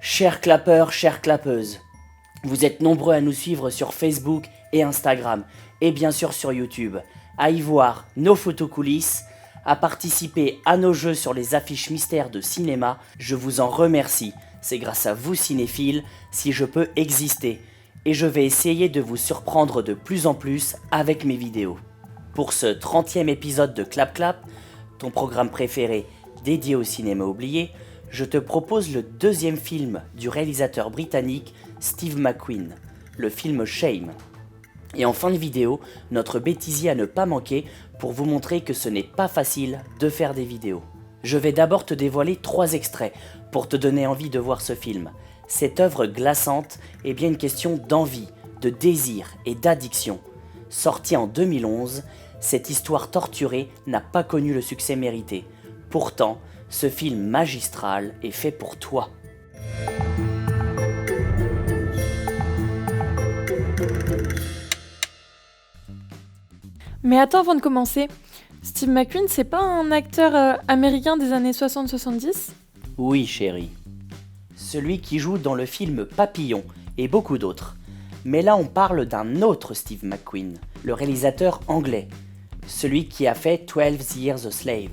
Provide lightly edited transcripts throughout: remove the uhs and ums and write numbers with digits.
Chers clapeurs, chères clapeuses, vous êtes nombreux à nous suivre sur Facebook et Instagram, et bien sûr sur YouTube, à y voir nos photos coulisses, à participer à nos jeux sur les affiches mystères de cinéma. Je vous en remercie, c'est grâce à vous cinéphiles si je peux exister, et je vais essayer de vous surprendre de plus en plus avec mes vidéos. Pour ce 30e épisode de Clap Clap, ton programme préféré dédié au cinéma oublié, je te propose le deuxième film du réalisateur britannique Steve McQueen, le film Shame. Et en fin de vidéo, notre bêtisier à ne pas manquer pour vous montrer que ce n'est pas facile de faire des vidéos. Je vais d'abord te dévoiler 3 extraits pour te donner envie de voir ce film. Cette œuvre glaçante est bien une question d'envie, de désir et d'addiction. Sortie en 2011, cette histoire torturée n'a pas connu le succès mérité. Pourtant, ce film magistral est fait pour toi. Mais attends, avant de commencer, Steve McQueen, c'est pas un acteur américain des années 60-70 ? Oui, chérie. Celui qui joue dans le film Papillon et beaucoup d'autres. Mais là, on parle d'un autre Steve McQueen, le réalisateur anglais. Celui qui a fait 12 Years a Slave,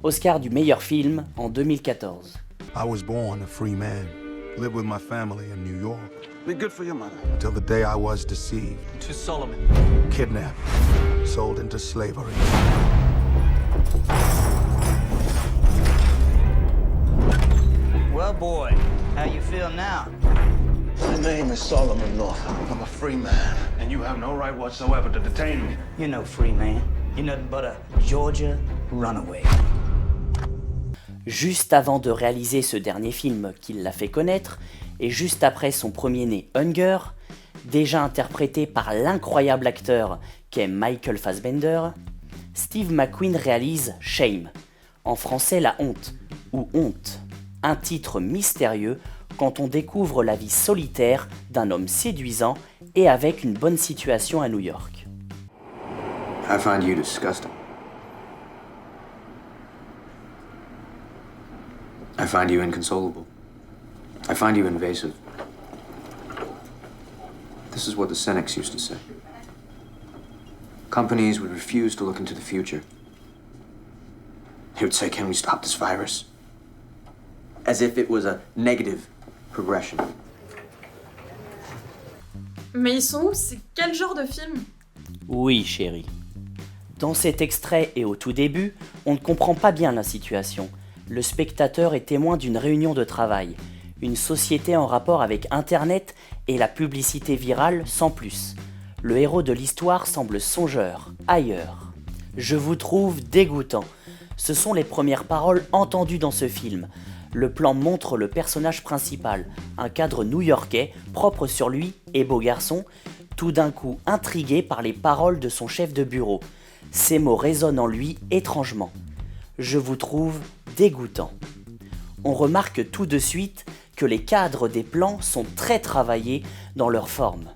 Oscar du meilleur film en 2014. I was born a free man, lived with my family in New York, Be good for your mother. until the day I was deceived, To Solomon. kidnapped, sold into slavery. Well, boy, how you feel now? My name is Solomon Northup. I'm a free man, and you have no right whatsoever to detain me. You're no free man. You're nothing but a Georgia runaway. Juste avant de réaliser ce dernier film qui l'a fait connaître, et juste après son premier-né Hunger, déjà interprété par l'incroyable acteur qu'est Michael Fassbender, Steve McQueen réalise Shame, en français La Honte, ou Honte, un titre mystérieux quand on découvre la vie solitaire d'un homme séduisant et avec une bonne situation à New York. I find you disgusting. I find you inconsolable. I find you invasive. This is what the cynics used to say. Companies would refuse to look into the future. They would say, "Can we stop this virus?" As if it was a negative progression. Mais ils sont où ? C'est quel genre de film ? Oui, chérie. Dans cet extrait et au tout début, on ne comprend pas bien la situation. Le spectateur est témoin d'une réunion de travail, une société en rapport avec Internet et la publicité virale sans plus. Le héros de l'histoire semble songeur, ailleurs. Je vous trouve dégoûtant. Ce sont les premières paroles entendues dans ce film. Le plan montre le personnage principal, un cadre new-yorkais, propre sur lui et beau garçon, tout d'un coup intrigué par les paroles de son chef de bureau. Ces mots résonnent en lui étrangement. Je vous trouve dégoûtant. On remarque tout de suite que les cadres des plans sont très travaillés dans leur forme.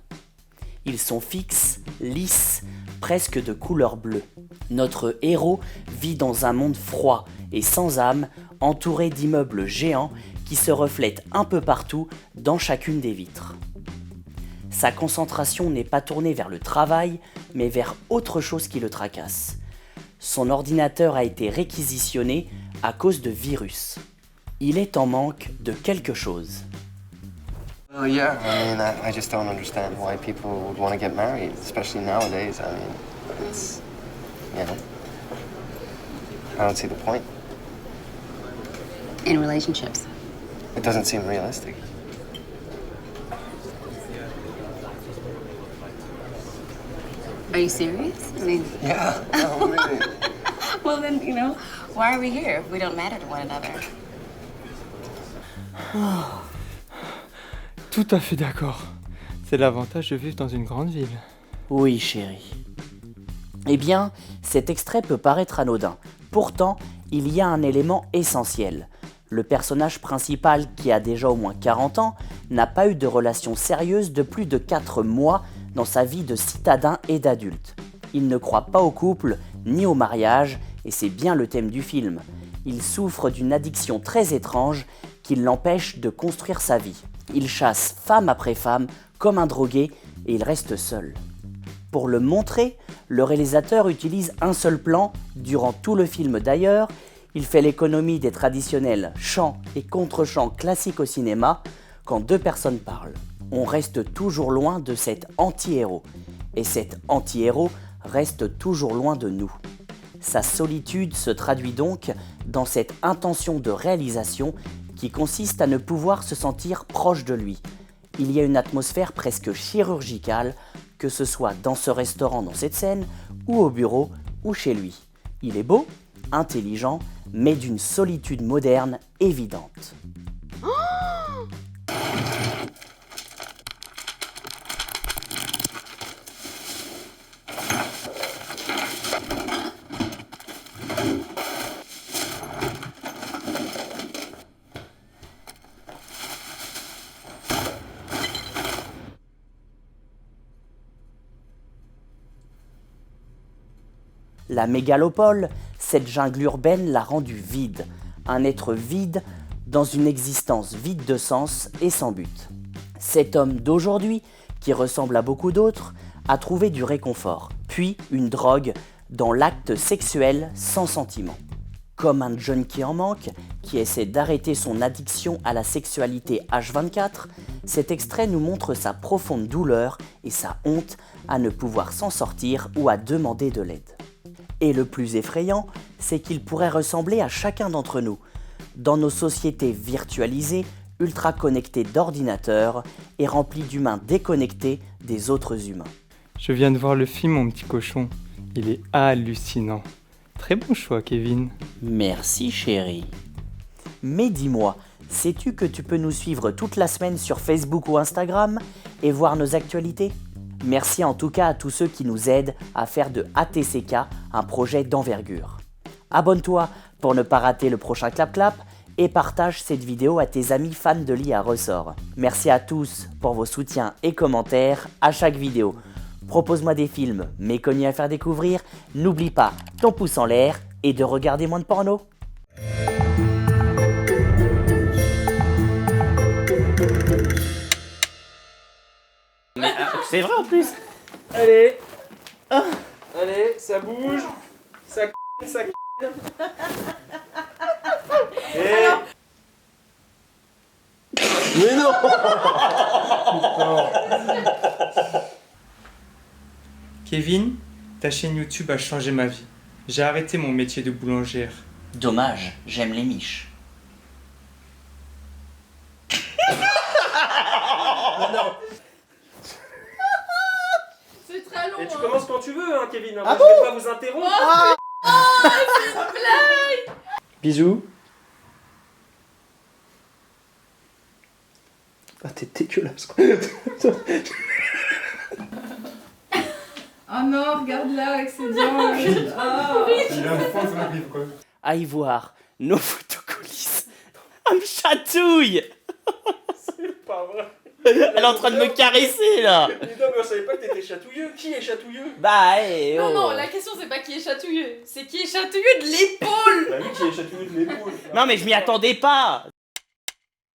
Ils sont fixes, lisses, presque de couleur bleue. Notre héros vit dans un monde froid et sans âme, entouré d'immeubles géants qui se reflètent un peu partout dans chacune des vitres. Sa concentration n'est pas tournée vers le travail, mais vers autre chose qui le tracasse. Son ordinateur a été réquisitionné à cause de virus. Il est en manque de quelque chose. Well, yeah. I mean, I just don't understand why people would want to get married, especially nowadays. I mean, it's, you know, I don't see the point. In relationships. It doesn't seem realistic. Are you serious? I mean, Yeah, no, really. well then, why are we here if we don't matter to one another? Tout à fait d'accord. C'est l'avantage de vivre dans une grande ville. Oui, chérie. Eh bien, cet extrait peut paraître anodin. Pourtant, il y a un élément essentiel. Le personnage principal, qui a déjà au moins 40 ans, n'a pas eu de relation sérieuse de plus de 4 mois dans sa vie de citadin et d'adulte. Il ne croit pas au couple, ni au mariage, Et c'est bien le thème du film. Il souffre d'une addiction très étrange qui l'empêche de construire sa vie. Il chasse femme après femme comme un drogué et il reste seul. Pour le montrer, le réalisateur utilise un seul plan durant tout le film d'ailleurs. Il fait l'économie des traditionnels chants et contre-chants classiques au cinéma quand deux personnes parlent. On reste toujours loin de cet anti-héros. Et cet anti-héros reste toujours loin de nous. Sa solitude se traduit donc dans cette intention de réalisation qui consiste à ne pouvoir se sentir proche de lui. Il y a une atmosphère presque chirurgicale, que ce soit dans ce restaurant, dans cette scène, ou au bureau, ou chez lui. Il est beau, intelligent, mais d'une solitude moderne évidente. La mégalopole, cette jungle urbaine l'a rendu vide, un être vide dans une existence vide de sens et sans but. Cet homme d'aujourd'hui, qui ressemble à beaucoup d'autres, a trouvé du réconfort, puis une drogue dans l'acte sexuel sans sentiment. Comme un junkie en manque, qui essaie d'arrêter son addiction à la sexualité H24, cet extrait nous montre sa profonde douleur et sa honte à ne pouvoir s'en sortir ou à demander de l'aide. Et le plus effrayant, c'est qu'il pourrait ressembler à chacun d'entre nous, dans nos sociétés virtualisées, ultra connectées d'ordinateurs et remplies d'humains déconnectés des autres humains. Je viens de voir le film, mon petit cochon. Il est hallucinant. Très bon choix, Kevin. Merci chérie. Mais dis-moi, sais-tu que tu peux nous suivre toute la semaine sur Facebook ou Instagram et voir nos actualités ? Merci en tout cas à tous ceux qui nous aident à faire de ATCK un projet d'envergure. Abonne-toi pour ne pas rater le prochain Clap Clap et partage cette vidéo à tes amis fans de lits à ressort. Merci à tous pour vos soutiens et commentaires à chaque vidéo. Propose-moi des films méconnus à faire découvrir. N'oublie pas ton pouce en l'air et de regarder moins de porno. C'est vrai en plus. Allez. Allez, ça bouge. Ça ça Mais non. Kevin, ta chaîne YouTube a changé ma vie. J'ai arrêté mon métier de boulangère. Dommage, j'aime les miches. non. C'est très long. Et tu hein. commences quand tu veux, hein, Kevin. Hein, Ah je vais pas vous interrompre. C'est une blague. Bisous. Ah, t'es dégueulasse. Oh non, regarde là avec ses dents. À y voir nos photocoulisses. Elle me chatouille. C'est pas vrai. Elle est en train de me caresser là. Mais non, mais on savait pas que t'étais chatouilleux. Qui est chatouilleux? Bah, hey, oh. Non, non, la question c'est pas qui est chatouilleux, c'est qui est chatouilleux de l'épaule. Bah oui, qui est chatouilleux de l'épaule. Non mais je m'y attendais pas.